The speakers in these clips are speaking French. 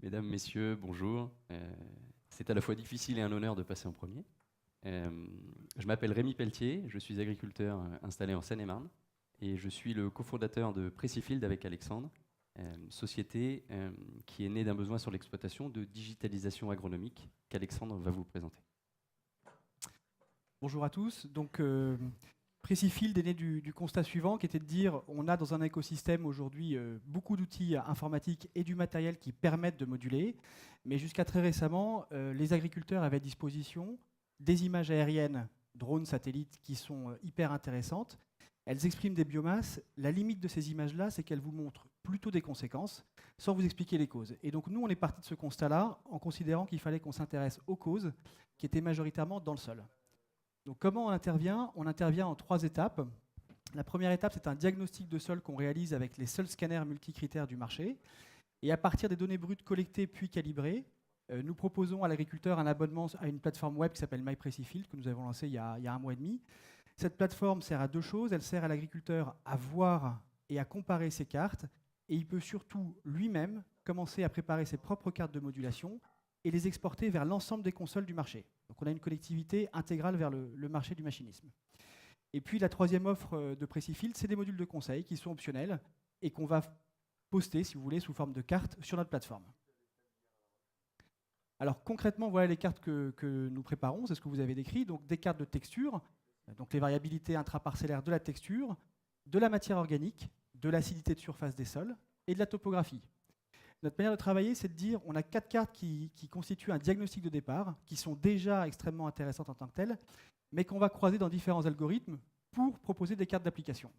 Mesdames, Messieurs, bonjour. C'est à la fois difficile et un honneur de passer en premier. Je m'appelle Rémi Pelletier, je suis agriculteur installé en Seine-et-Marne et je suis le cofondateur de Precifield avec Alexandre, société qui est née d'un besoin sur l'exploitation de digitalisation agronomique qu'Alexandre va vous présenter. Bonjour à tous. Donc, Precifield est né du constat suivant, qui était de dire on a dans un écosystème aujourd'hui beaucoup d'outils informatiques et du matériel qui permettent de moduler, mais jusqu'à très récemment, les agriculteurs avaient à disposition des images aériennes, drones, satellites, qui sont hyper intéressantes. Elles expriment des biomasses. La limite de ces images-là, c'est qu'elles vous montrent plutôt des conséquences, sans vous expliquer les causes. Et donc nous, on est parti de ce constat-là en considérant qu'il fallait qu'on s'intéresse aux causes qui étaient majoritairement dans le sol. Donc comment on intervient? On intervient en 3 étapes. La première étape, c'est un diagnostic de sol qu'on réalise avec les seuls scanners multicritères du marché. Et à partir des données brutes collectées puis calibrées, nous proposons à l'agriculteur un abonnement à une plateforme web qui s'appelle MyPrecifield, que nous avons lancée il y a un mois et demi. Cette plateforme sert à 2 choses. Elle sert à l'agriculteur à voir et à comparer ses cartes. Et il peut surtout lui-même commencer à préparer ses propres cartes de modulation et les exporter vers l'ensemble des consoles du marché. Donc on a une connectivité intégrale vers le marché du machinisme. Et puis la troisième offre de Precifield, c'est des modules de conseil qui sont optionnels et qu'on va poster, si vous voulez, sous forme de cartes sur notre plateforme. Alors concrètement, voilà les cartes que nous préparons, c'est ce que vous avez décrit. Donc des cartes de texture, donc les variabilités intraparcellaires de la texture, de la matière organique, de l'acidité de surface des sols et de la topographie. Notre manière de travailler, c'est de dire on a 4 cartes qui constituent un diagnostic de départ, qui sont déjà extrêmement intéressantes en tant que telles, mais qu'on va croiser dans différents algorithmes pour proposer des cartes d'application.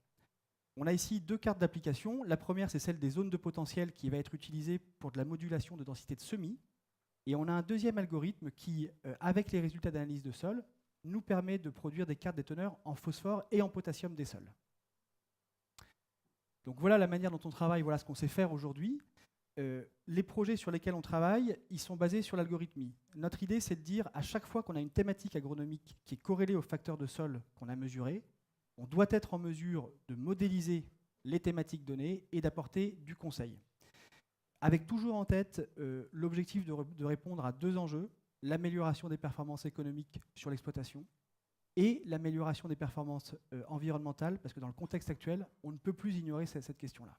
On a ici 2 cartes d'application. La première, c'est celle des zones de potentiel qui va être utilisée pour de la modulation de densité de semis. Et on a un deuxième algorithme qui, avec les résultats d'analyse de sol, nous permet de produire des cartes des teneurs en phosphore et en potassium des sols. Donc voilà la manière dont on travaille, voilà ce qu'on sait faire aujourd'hui. Les projets sur lesquels on travaille, ils sont basés sur l'algorithmie. Notre idée, c'est de dire, à chaque fois qu'on a une thématique agronomique qui est corrélée au facteur de sol qu'on a mesuré, on doit être en mesure de modéliser les thématiques données et d'apporter du conseil. Avec toujours en tête l'objectif de répondre à 2 enjeux, l'amélioration des performances économiques sur l'exploitation et l'amélioration des performances environnementales, parce que dans le contexte actuel, on ne peut plus ignorer cette question-là.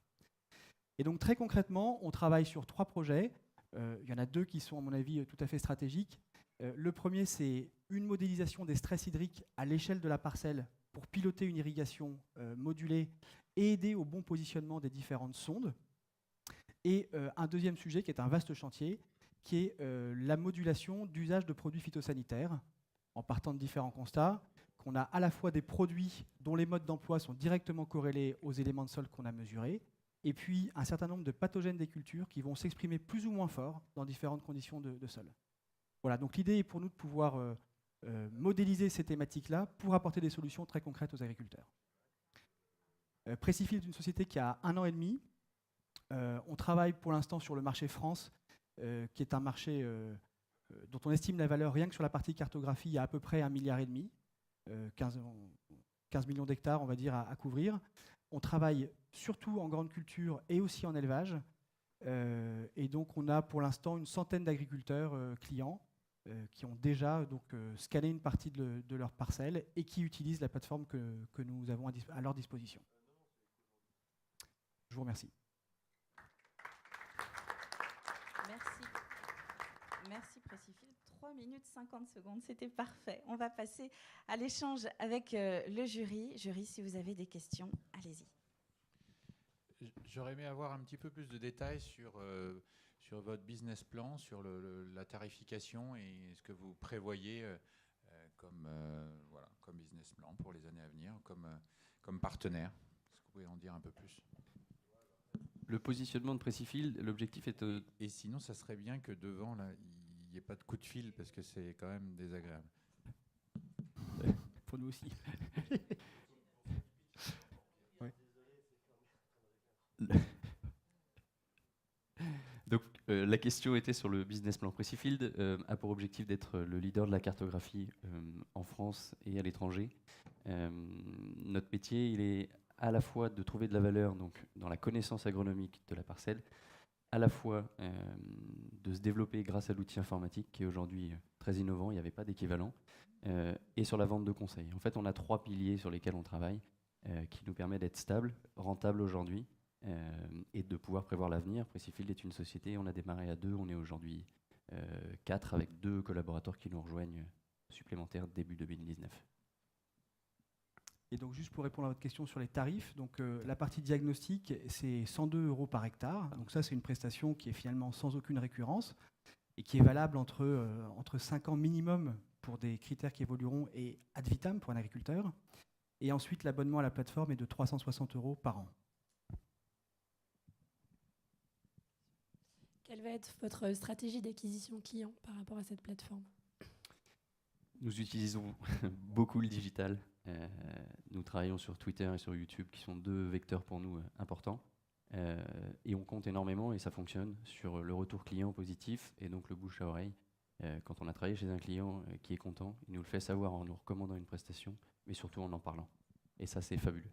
Et donc très concrètement, on travaille sur 3 projets. Il y en a 2 qui sont à mon avis tout à fait stratégiques. Le premier, c'est une modélisation des stress hydriques à l'échelle de la parcelle pour piloter une irrigation modulée et aider au bon positionnement des différentes sondes. Et un deuxième sujet qui est un vaste chantier, qui est la modulation d'usage de produits phytosanitaires, en partant de différents constats, qu'on a à la fois des produits dont les modes d'emploi sont directement corrélés aux éléments de sol qu'on a mesurés, et puis un certain nombre de pathogènes des cultures qui vont s'exprimer plus ou moins fort dans différentes conditions de sol. Voilà, donc l'idée est pour nous de pouvoir modéliser ces thématiques-là pour apporter des solutions très concrètes aux agriculteurs. Precifield est une société qui a 1 an et demi. On travaille pour l'instant sur le marché France, qui est un marché dont on estime la valeur rien que sur la partie cartographie à peu près 1,5 milliard, 15 millions d'hectares, on va dire, à couvrir. On travaille surtout en grande culture et aussi en élevage. Et donc, on a pour l'instant une centaine d'agriculteurs clients qui ont déjà scanné une partie de leur parcelle et qui utilisent la plateforme que nous avons à leur disposition. Je vous remercie. Merci. Merci Precifield. 3 minutes 50 secondes, c'était parfait. On va passer à l'échange avec le jury. Jury, si vous avez des questions, allez-y. J'aurais aimé avoir un petit peu plus de détails sur votre business plan, sur la tarification et ce que vous prévoyez comme business plan pour les années à venir, comme partenaire. Est-ce que vous pouvez en dire un peu plus? Le positionnement de Precifield, l'objectif est... Et sinon, ça serait bien que devant, là, il n'y ait pas de coup de fil, parce que c'est quand même désagréable. Pour nous aussi. Ouais. Donc la question était sur le business plan. Precifield a pour objectif d'être le leader de la cartographie en France et à l'étranger. Notre métier, il est à la fois de trouver de la valeur donc, dans la connaissance agronomique de la parcelle, à la fois de se développer grâce à l'outil informatique qui est aujourd'hui très innovant, il n'y avait pas d'équivalent, et sur la vente de conseils. En fait, on a 3 piliers sur lesquels on travaille qui nous permettent d'être stable, rentable aujourd'hui et de pouvoir prévoir l'avenir. Precifield est une société, on a démarré à 2, on est aujourd'hui 4 avec 2 collaborateurs qui nous rejoignent supplémentaires début 2019. Et donc, juste pour répondre à votre question sur les tarifs, donc, la partie diagnostic, c'est 102 € par hectare. Donc ça, c'est une prestation qui est finalement sans aucune récurrence et qui est valable entre 5 ans minimum pour des critères qui évolueront et ad vitam pour un agriculteur. Et ensuite, l'abonnement à la plateforme est de 360 € par an. Quelle va être votre stratégie d'acquisition client par rapport à cette plateforme ? Nous utilisons beaucoup le digital. Nous travaillons sur Twitter et sur YouTube, qui sont 2 vecteurs pour nous importants. Et on compte énormément, et ça fonctionne, sur le retour client positif, et donc le bouche à oreille. Quand on a travaillé chez un client qui est content, il nous le fait savoir en nous recommandant une prestation, mais surtout en parlant. Et ça, c'est fabuleux.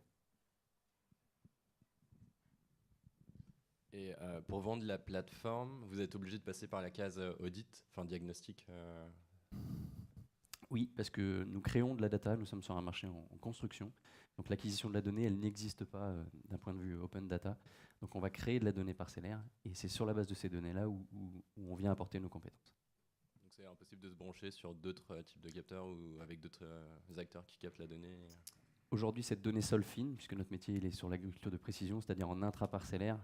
Et pour vendre la plateforme, vous êtes obligé de passer par la case audit, enfin diagnostic Oui, parce que nous créons de la data, nous sommes sur un marché en construction. Donc l'acquisition de la donnée, elle n'existe pas d'un point de vue open data. Donc on va créer de la donnée parcellaire, et c'est sur la base de ces données-là où on vient apporter nos compétences. Donc c'est impossible de se brancher sur d'autres types de capteurs ou avec d'autres acteurs qui captent la donnée. Aujourd'hui, cette donnée sol fine, puisque notre métier il est sur l'agriculture de précision, c'est-à-dire en intraparcellaire,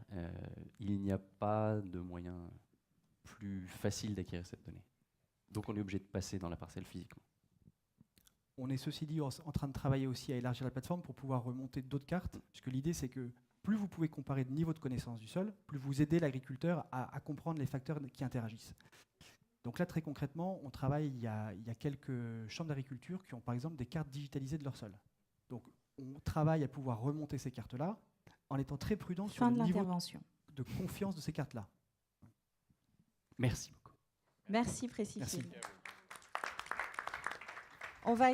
il n'y a pas de moyen plus facile d'acquérir cette donnée. Donc on est obligé de passer dans la parcelle physiquement. On est ceci dit en train de travailler aussi à élargir la plateforme pour pouvoir remonter d'autres cartes, puisque l'idée c'est que plus vous pouvez comparer de niveau de connaissance du sol, plus vous aidez l'agriculteur à comprendre les facteurs qui interagissent. Donc là, très concrètement, on travaille, il y a quelques chambres d'agriculture qui ont par exemple des cartes digitalisées de leur sol. Donc on travaille à pouvoir remonter ces cartes-là en étant très prudent sur le niveau de confiance de ces cartes-là. Merci beaucoup. Merci Precifield. Merci. On va